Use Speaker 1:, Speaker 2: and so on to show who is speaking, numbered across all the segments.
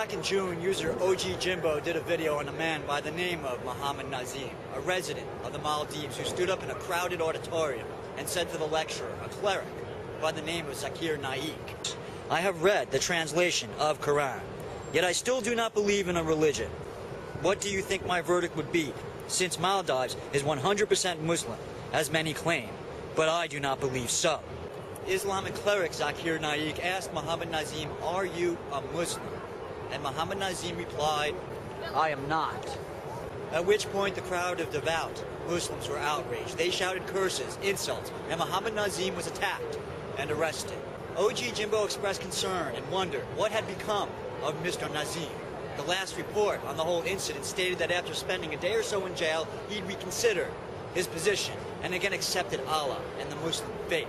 Speaker 1: Back in June, user OG Jimbo did a video on a man by the name of Mohammed Nazim, a resident of the Maldives who stood up in a crowded auditorium and said to the lecturer, a cleric by the name of Zakir Naik, "I have read the translation of Quran, yet I still do not believe in a religion. What do you think my verdict would be, since Maldives is 100% Muslim, as many claim, but I do not believe so?" Islamic cleric Zakir Naik asked Mohammed Nazim, "Are you a Muslim?" And Mohammed Nazim replied, "I am not." At which point the crowd of devout Muslims were outraged. They shouted curses, insults, and Mohammed Nazim was attacked and arrested. OG Jimbo expressed concern and wondered what had become of Mr. Nazim. The last report on the whole incident stated that after spending a day or so in jail, he'd reconsidered his position and again accepted Allah and the Muslim faith.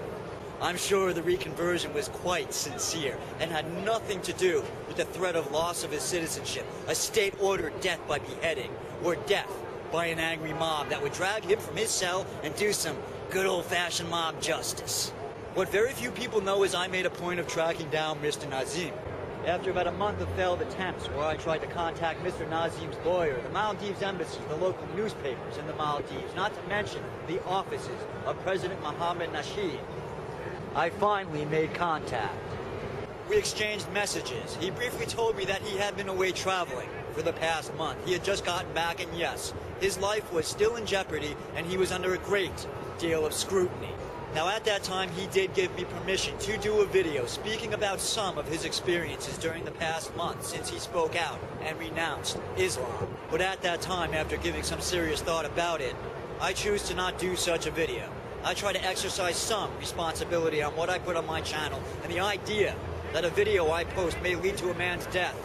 Speaker 1: I'm sure the reconversion was quite sincere and had nothing to do with the threat of loss of his citizenship, a state-ordered death by beheading, or death by an angry mob that would drag him from his cell and do some good old-fashioned mob justice. What very few people know is I made a point of tracking down Mr. Nazim. After about a month of failed attempts where I tried to contact Mr. Nazim's lawyer, the Maldives embassy, the local newspapers in the Maldives, not to mention the offices of President Mohammed Nasheed, I finally made contact. We exchanged messages. He briefly told me that he had been away traveling for the past month. He had just gotten back, and yes, his life was still in jeopardy and he was under a great deal of scrutiny. Now at that time he did give me permission to do a video speaking about some of his experiences during the past month since he spoke out and renounced Islam. But at that time, after giving some serious thought about it, I choose to not do such a video. I try to exercise some responsibility on what I put on my channel, and the idea that a video I post may lead to a man's death,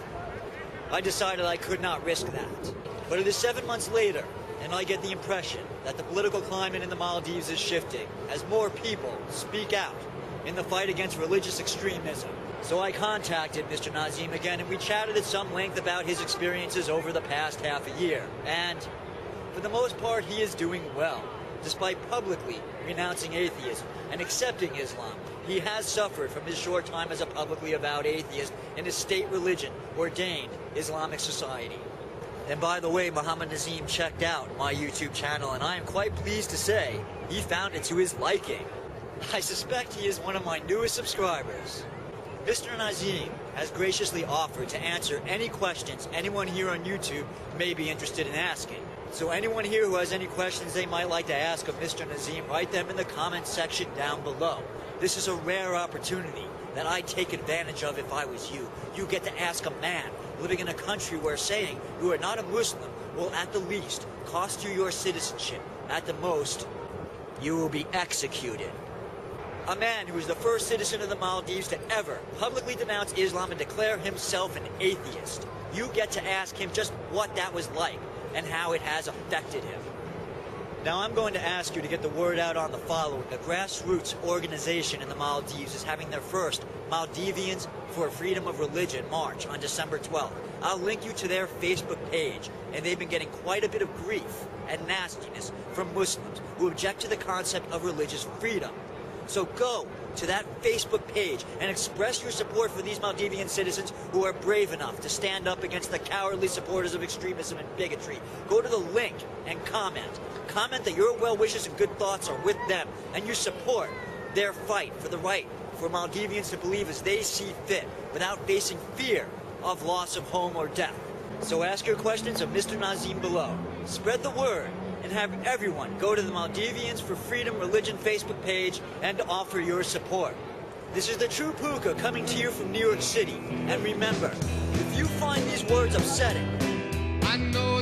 Speaker 1: I decided I could not risk that. But it is 7 months later, and I get the impression that the political climate in the Maldives is shifting as more people speak out in the fight against religious extremism. So I contacted Mr. Nazim again, and we chatted at some length about his experiences over the past half a year. And for the most part, he is doing well. Despite publicly renouncing atheism and accepting Islam, he has suffered from his short time as a publicly avowed atheist in a state religion ordained Islamic society. And by the way, Mohammed Nazim checked out my YouTube channel, and I am quite pleased to say he found it to his liking. I suspect he is one of my newest subscribers. Mr. Nazim has graciously offered to answer any questions anyone here on YouTube may be interested in asking. So anyone here who has any questions they might like to ask of Mr. Nazim, write them in the comments section down below. This is a rare opportunity that I'd take advantage of if I was you. You get to ask a man living in a country where saying you are not a Muslim will at the least cost you your citizenship. At the most, you will be executed. A man who is the first citizen of the Maldives to ever publicly denounce Islam and declare himself an atheist. You get to ask him just what that was like and how it has affected him. Now I'm going to ask you to get the word out on the following. The grassroots organization in the Maldives is having their first Maldivians for Freedom of Religion March on December 12th. I'll link you to their Facebook page, and they've been getting quite a bit of grief and nastiness from Muslims who object to the concept of religious freedom. So go to that Facebook page and express your support for these Maldivian citizens who are brave enough to stand up against the cowardly supporters of extremism and bigotry. Go to the link and comment. Comment that your well wishes and good thoughts are with them, and you support their fight for the right for Maldivians to believe as they see fit without facing fear of loss of home or death. So ask your questions of Mr. Nazim below. Spread the word and have everyone go to the Maldivians for Freedom Religion Facebook page and offer your support. This is the True Puka coming to you from New York City. And remember, if you find these words upsetting, I know